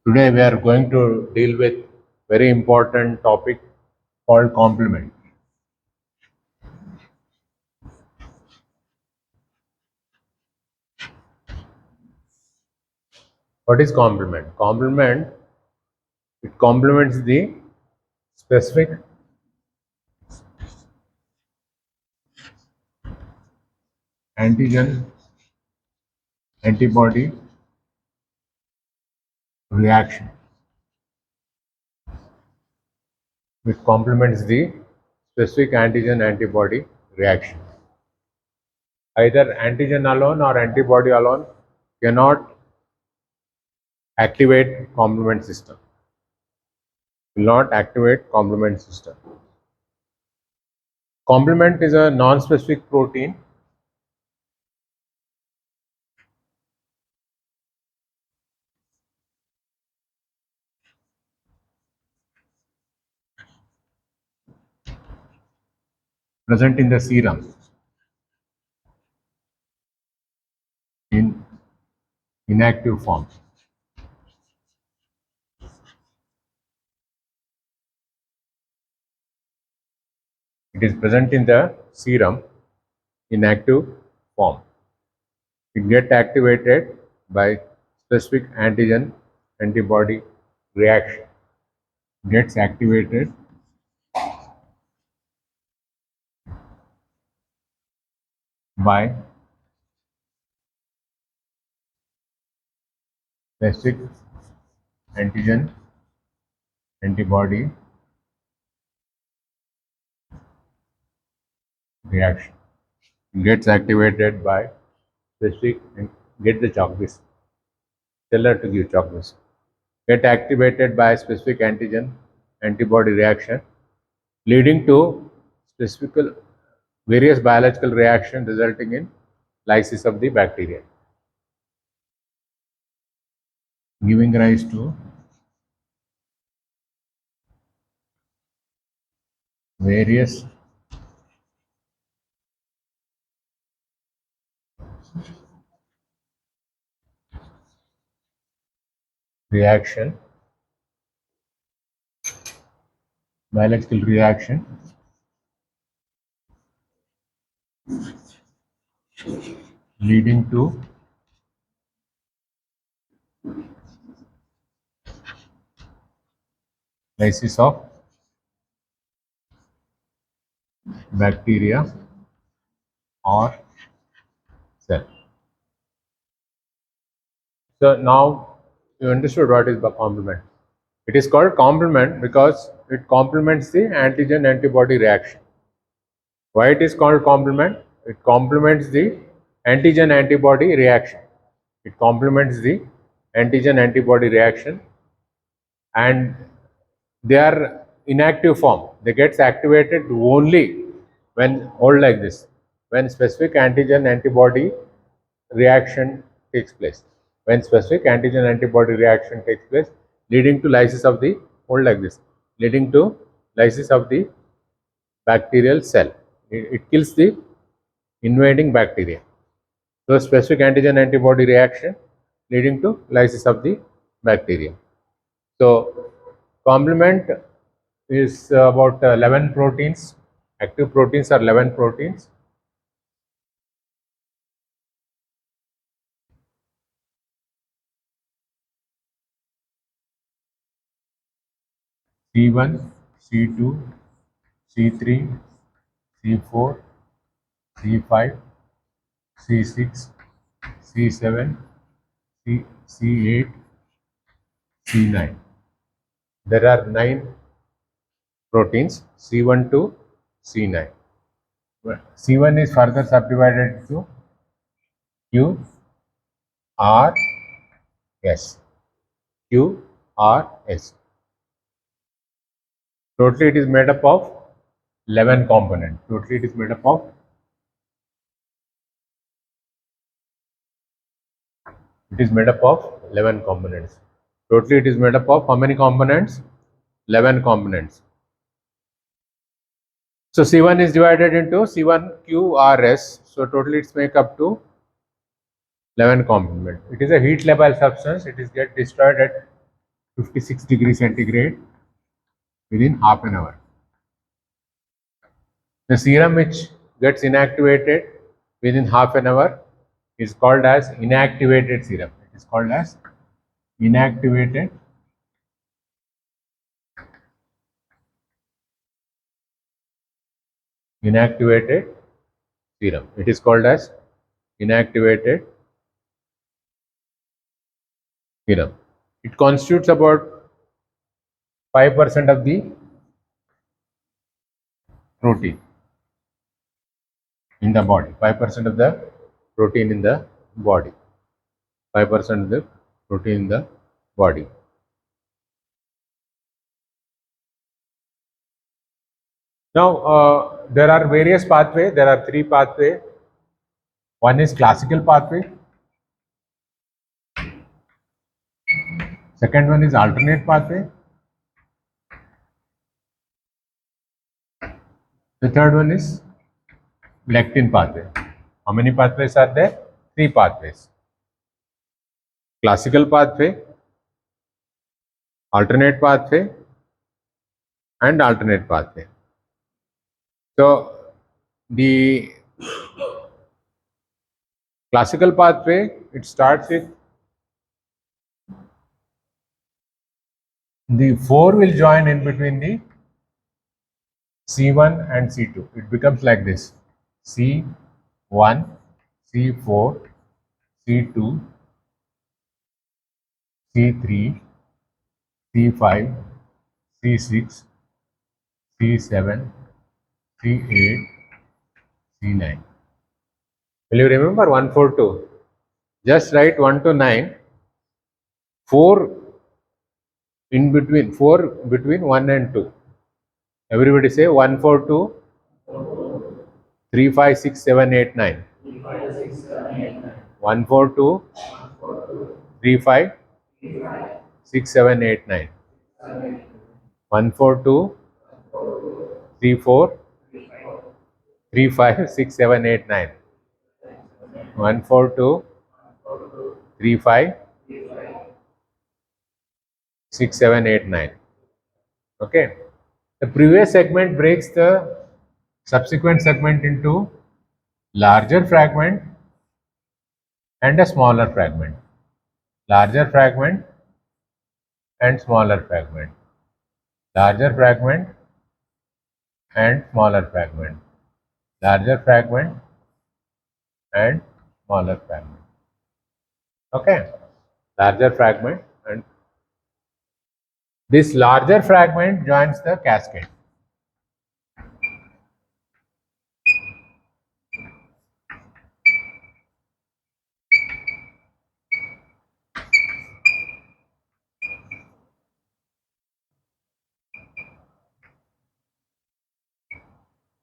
Today we are going to deal with very important topic called complement. What is complement? Complement, it complements the specific antigen antibody reaction. It complements the specific antigen antibody reaction. Either antigen alone or antibody alone cannot activate complement system. Will not activate complement system. Complement is a non-specific protein present in the serum in inactive form. It is present in the serum in active form. It gets activated by specific antigen antibody reaction. Gets activated by specific antigen antibody reaction. Gets activated by specific get the chalk. Tell her to give chalk. Get activated by specific antigen antibody reaction, leading to specific various biological reaction resulting in lysis of the bacteria, giving rise to various reaction, biological reaction leading to lysis of bacteria or cell. So now you understood what is the complement. It is called complement because it complements the antigen antibody reaction. Why it is called complement? It complements the antigen antibody reaction. It complements the antigen antibody reaction, and they are inactive form. They gets activated only when hold like this, when specific antigen antibody reaction takes place. When specific antigen antibody reaction takes place, leading to lysis of the hold like this, leading to lysis of the bacterial cell. It kills the invading bacteria. So specific antigen antibody reaction leading to lysis of the bacteria. So complement is about 11 proteins. Active proteins are 11 proteins. C1, C2, C3, C4, C5, C6, C7, C8, C9. There are 9 proteins C1 to C9. C1 is further subdivided to Q, R, S. Q, R, S. Totally it is made up of 11 components. Totally it is made up of It is made up of 11 components. Totally it is made up of how many components? 11 components. So C1 is divided into C1QRS. So totally it's make up to 11 components. It is a heat labile substance. It is get destroyed at 56 degrees centigrade within half an hour. The serum which gets inactivated within half an hour is called as inactivated serum. It is called as inactivated serum. It is called as inactivated serum. It constitutes about 5% of the protein in the body. 5% of the protein in the body. 5% of the protein in the body. Now, there are various pathways. There are 3 pathways. One is classical pathway. Second one is alternate pathway. The third one is lectin pathway. How many pathways are there? 3 pathways. Classical pathway, alternate pathway, and alternate pathway. So, the classical pathway, it starts with the 4 will join in between the C1 and C2. It becomes like this: C1, C4, C2, C3, C5, C6, C7, C8, C9. Will you remember 1, 4, 2? Just write 1 to 9, 4 in between, 4 between 1 and 2. Everybody say 1, 4, 2, 3, 5, 6, 7, 8, 9. 1, 4, 2, 3, 5, 6, 7, 8, 9. 1, 4, 2, 3, 4, 3, 5, 6, 7, 8, 9. 1, 4, 2, 3, 5, 6, 7, 8, 9. Okay. The previous segment breaks the subsequent segment into larger fragment and a smaller fragment. Larger fragment and smaller fragment. Larger fragment and smaller fragment. Larger fragment and smaller fragment. Okay. Larger fragment, and this larger fragment joins the cascade.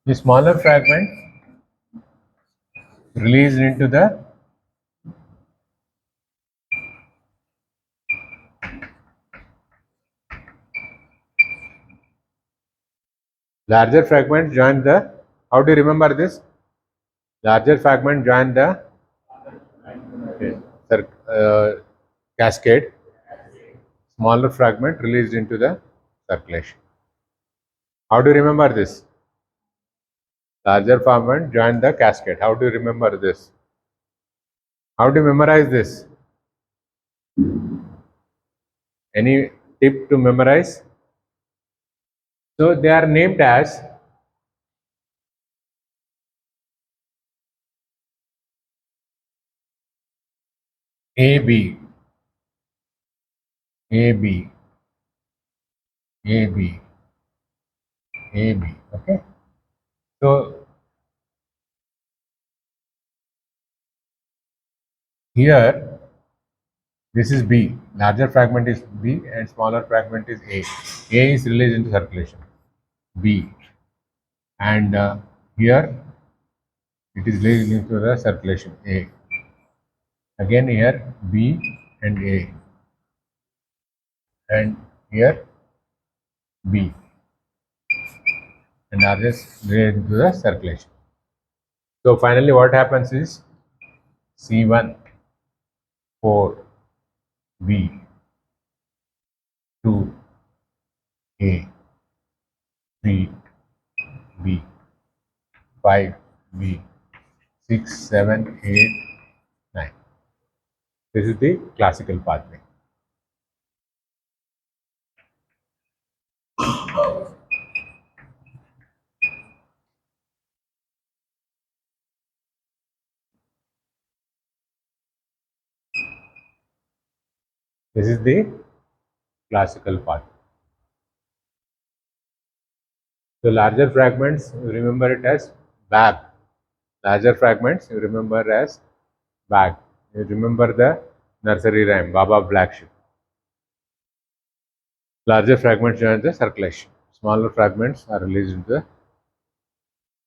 The smaller fragment released into the larger fragment join the, how do you remember this? Larger fragment join the cascade. Smaller fragment released into the circulation. How do you remember this? Larger fragment join the cascade. How do you remember this? How do you memorize this? Any tip to memorize? So they are named as AB, AB, AB, AB. Okay. So here this is B. Larger fragment is B and smaller fragment is A. A is released into circulation. B. And here it is released into the circulation. A. Again here B and A. And here B. And are just released into the circulation. So finally what happens is C1, 4, B. 2A, 3B, 5B, 6, 7, 8, 9. This is the classical pathway. This is the classical pathway. The larger fragments, you remember it as bag. Larger fragments, you remember as bag. You remember the nursery rhyme, Baba Black Sheep. Larger fragments join the circulation. Smaller fragments are released into the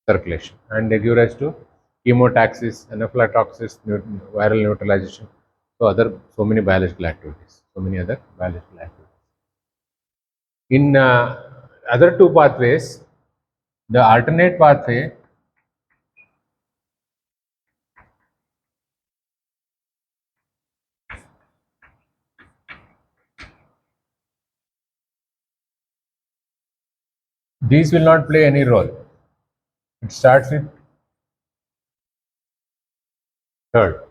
circulation, and they give rise to chemotaxis, anaphylaxis, viral neutralization, so many biological activities, so many other biological activities. In other two pathways, the alternate pathway, these will not play any role. It starts with third,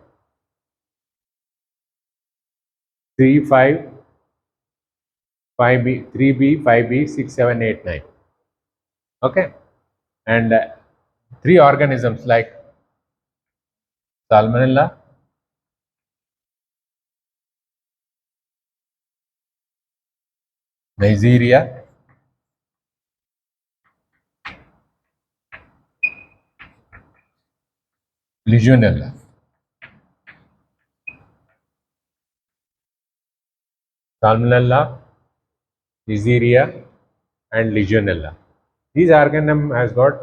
3, 5, 5B, 3B, 5B, 6, 7, 8, 9. Okay, and three organisms like Salmonella, Neisseria, Legionella. Salmonella, Neisseria, and Legionella. These organism has got,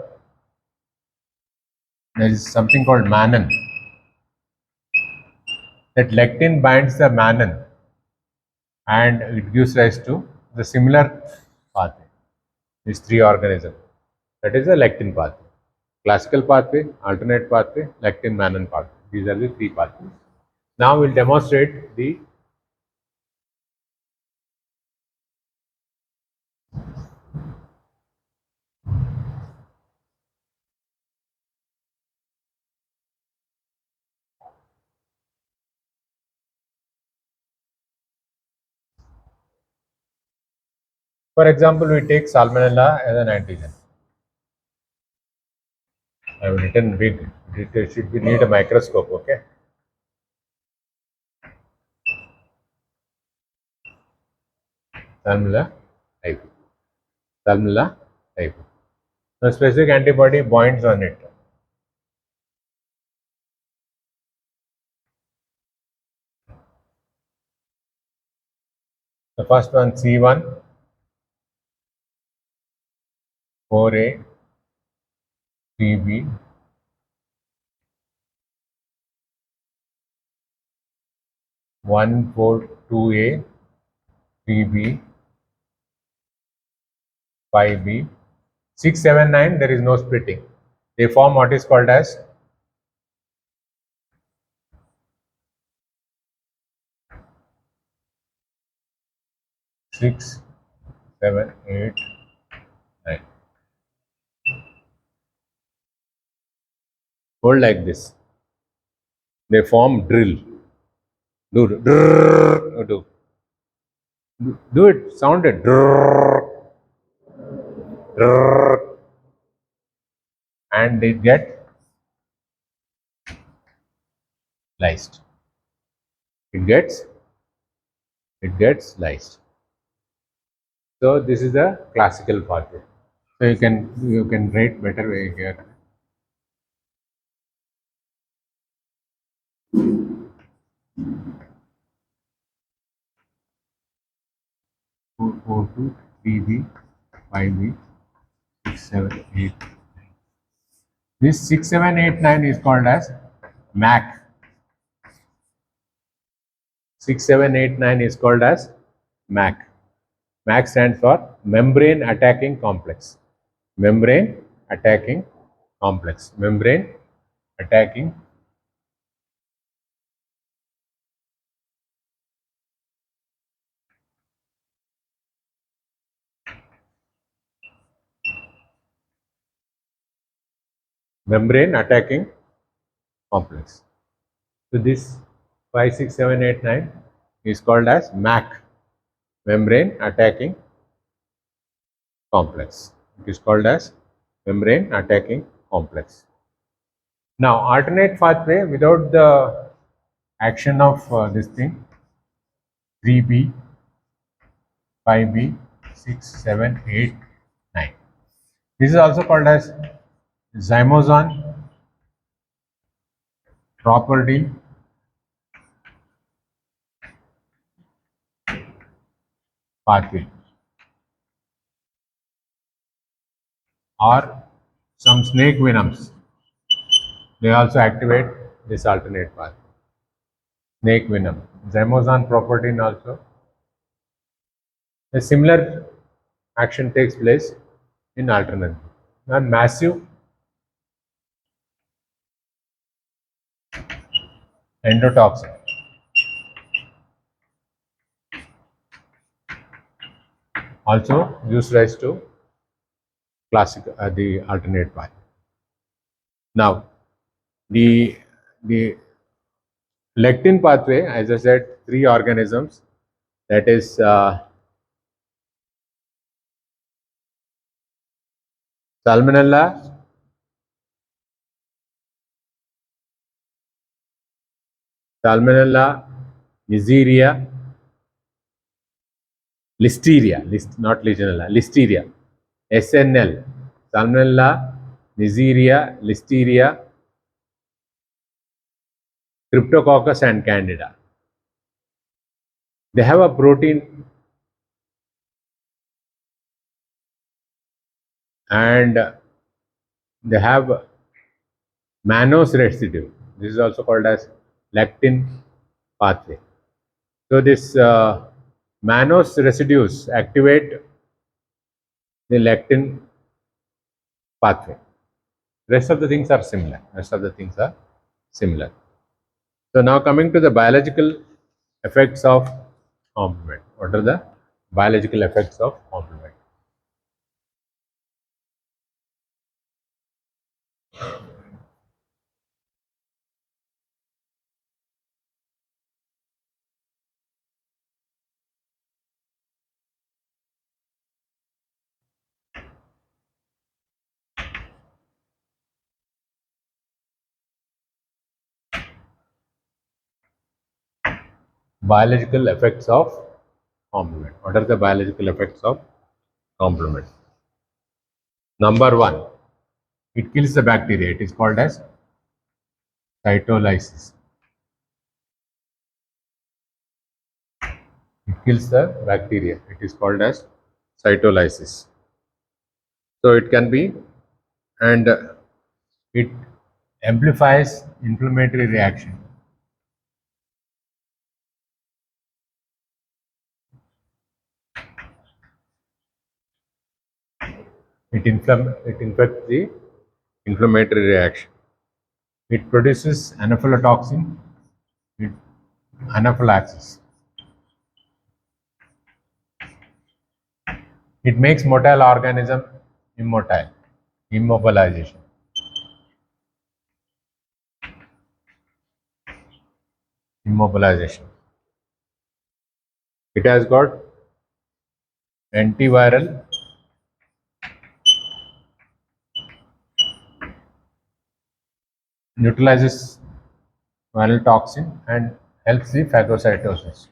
there is something called mannan. That lectin binds the mannan and it gives rise to the similar pathway. These three organisms. That is the lectin pathway. Classical pathway, alternate pathway, lectin mannan pathway. These are the three pathways. Now we'll demonstrate the for example, we take Salmonella as an antigen. I have written big. It should be need a microscope. Okay. Salmonella type. Salmonella type. The specific antibody binds on it. The first one C1, 4A, 3B, 142A, 3B, 5B, 679. There is no splitting. They form what is called as six, 7, 8, 9. Hold like this. They form drill. Do it. Sound it. And they get lysed. It gets lysed. So this is the classical pathway. So you can write better way here. O2, 3B, 5B, 6, 7, 8, 9. This 6, 7, 8, 9 is called as MAC. 6, 7, 8, 9 is called as MAC. MAC stands for membrane attacking complex. Membrane attacking complex. Membrane attacking membrane attacking complex. So this 5, 6, 7, 8, 9 is called as MAC, membrane attacking complex. It is called as membrane attacking complex. Now alternate pathway without the action of this thing 3B, 5B, 6, 7, 8, 9. This is also called as zymosan property pathway, or some snake venoms. They also activate this alternate pathway. Snake venom, zymosan property also. A similar action takes place in alternate. Now massive endotoxin also gives rise to classic the alternate path. Now the lectin pathway, as I said, three organisms, that is Salmonella, Neisseria, Listeria, not Legionella, Listeria, SNL, Salmonella, Neisseria, Listeria, Cryptococcus and Candida. They have a protein and they have mannose residue. This is also called as lectin pathway. So this mannose residues activate the lectin pathway. Rest of the things are similar. So now coming to the biological effects of complement. What are the biological effects of complement? Biological effects of complement. What are the biological effects of complement? Number one, it kills the bacteria. It is called as cytolysis. It kills the bacteria. It is called as cytolysis. So it can be, and it amplifies inflammatory reaction. It infects the inflammatory reaction. It produces anaphylatoxin, anaphylaxis. It makes motile organism immotile, immobilization. Immobilization. It has got antiviral, neutralizes viral toxin and helps the phagocytosis.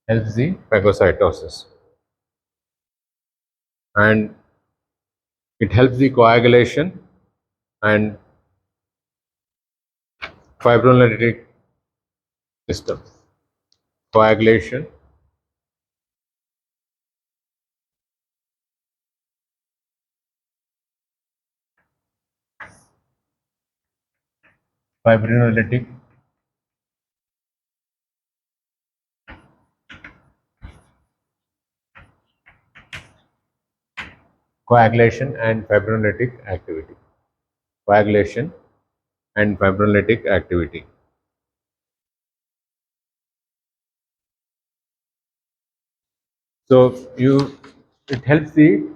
Helps the phagocytosis. And it helps the coagulation and fibrinolytic system. Coagulation, fibrinolytic coagulation and fibrinolytic activity. Coagulation and fibrinolytic activity. So it helps the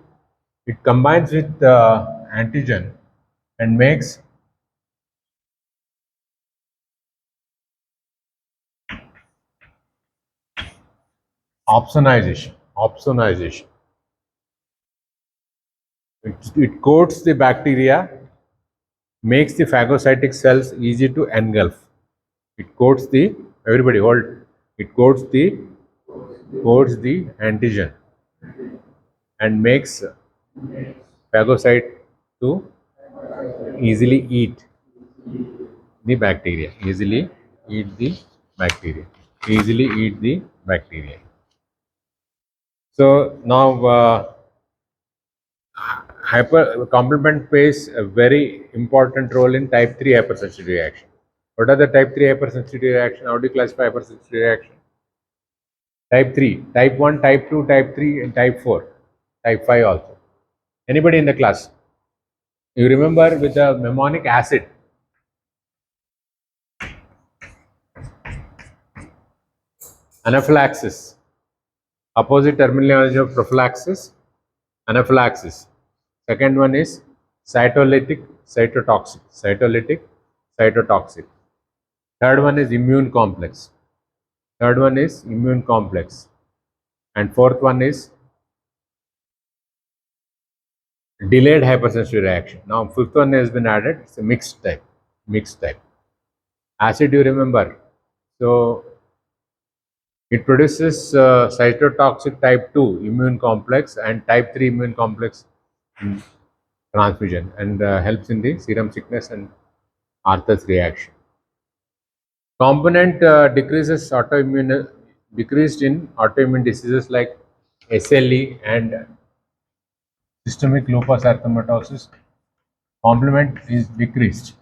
It combines with antigen and makes opsonization. It coats the bacteria, makes the phagocytic cells easy to engulf. It coats the, everybody hold, it coats the antigen and makes phagocyte to easily eat the bacteria, eat the bacteria, easily eat the bacteria. So now complement plays a very important role in type 3 hypersensitivity reaction. What are the type 3 hypersensitivity reaction? How do you classify hypersensitivity reaction? Type 3, type 1, type 2, type 3 and type 4, type 5 also. Anybody in the class? You remember with the mnemonic acid. Anaphylaxis. Opposite terminology of prophylaxis, anaphylaxis. Second one is cytolytic, cytotoxic. Cytolytic, cytotoxic. Third one is immune complex. Third one is immune complex. And fourth one is delayed hypersensitivity reaction. Now fifth one has been added. It's a mixed type. Mixed type. Acid, you remember. So it produces cytotoxic type 2 immune complex and type 3 immune complex transfusion and helps in the serum sickness and Arthur's reaction. Component decreased in autoimmune diseases like SLE and systemic lupus erythematosus. Complement is decreased.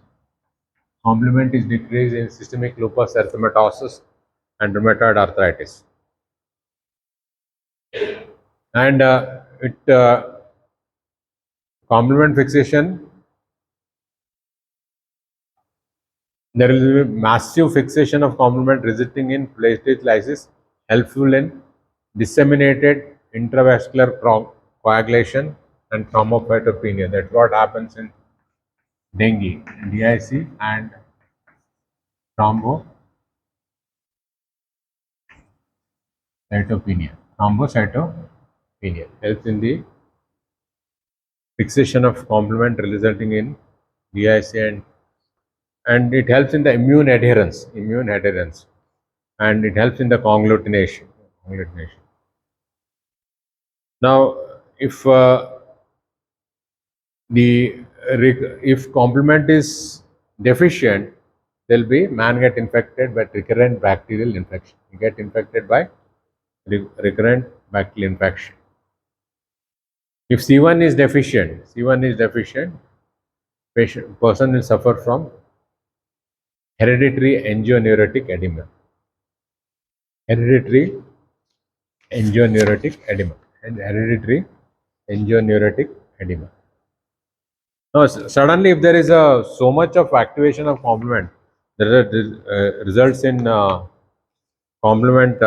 Complement is decreased in systemic lupus erythematosus and rheumatoid arthritis. And complement fixation, there will be massive fixation of complement resulting in platelet lysis, helpful in disseminated intravascular coagulation and thrombocytopenia. That's what happens in dengue, DIC and thrombocytopenia. Thrombocytopenia helps in the fixation of complement resulting in DIC and it helps in the immune adherence, and it helps in the conglutination. Now, if if complement is deficient, there'll be man get infected by recurrent bacterial infection. You get infected by recurrent bacterial infection. If C1 is deficient, person will suffer from hereditary angioneurotic edema. Hereditary angioneurotic edema. Now, suddenly, if there is so much of activation of complement, that results in complement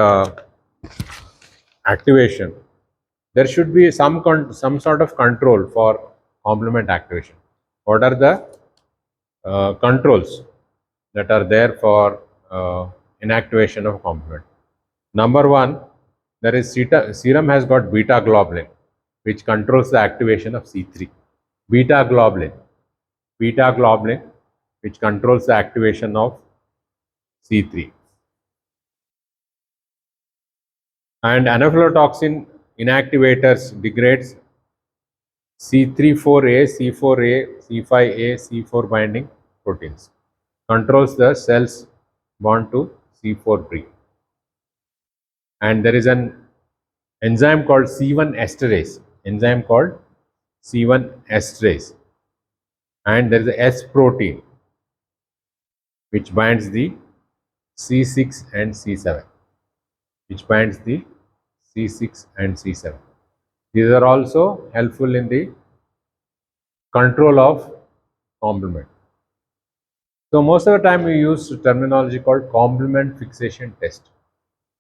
activation, there should be some sort of control for complement activation. What are the controls that are there for inactivation of complement? Number one, there is serum has got beta globulin, which controls the activation of C3. Beta globulin, which controls the activation of C3. And anaphylotoxin inactivators degrades C3-4A, C4A, C5A, C4 binding proteins. Controls the cells bound to C4-3. And there is an enzyme called C1 esterase. And there is a S protein which binds the C6 and C7. These are also helpful in the control of complement. So most of the time we use terminology called complement fixation test.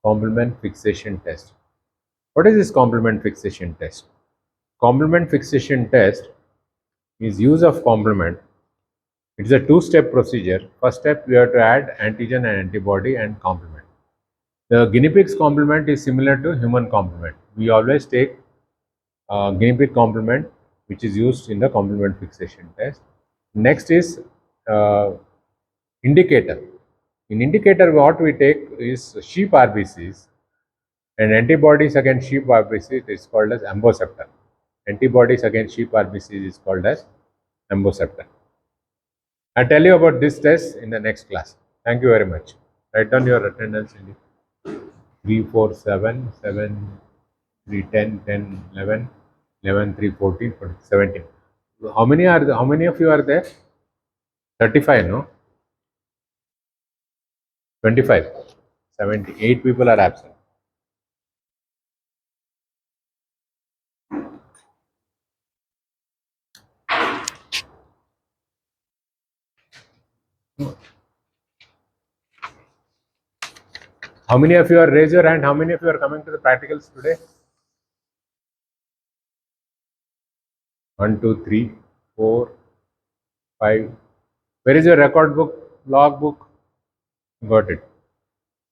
What is this complement fixation test? complement fixation test is use of complement. It is a two-step procedure. First step, we have to add antigen and antibody and complement. The guinea pig's complement is similar to human complement. We always take guinea pig complement, which is used in the complement fixation test. Next is indicator. In indicator, what we take is sheep RBCs and antibodies against sheep RBCs is called as amboceptor. Antibodies against sheep RBCs is called as amboceptor. I'll tell you about this test in the next class. Thank you very much. Write down your attendance in 3, 4, 7, 7, 3, 10, 10, 11, 11, 3, 14, 14, 17. How many of you are there? 35, no? 25. 78 people are absent. How many of you are raise your hand? How many of you are coming to the practicals today? 1, 2, 3, 4, 5. Where is your record book, log book? Got it.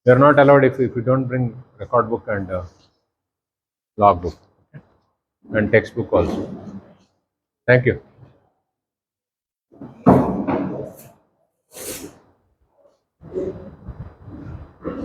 You are not allowed if you don't bring record book and log book, okay? And textbook also. Thank you.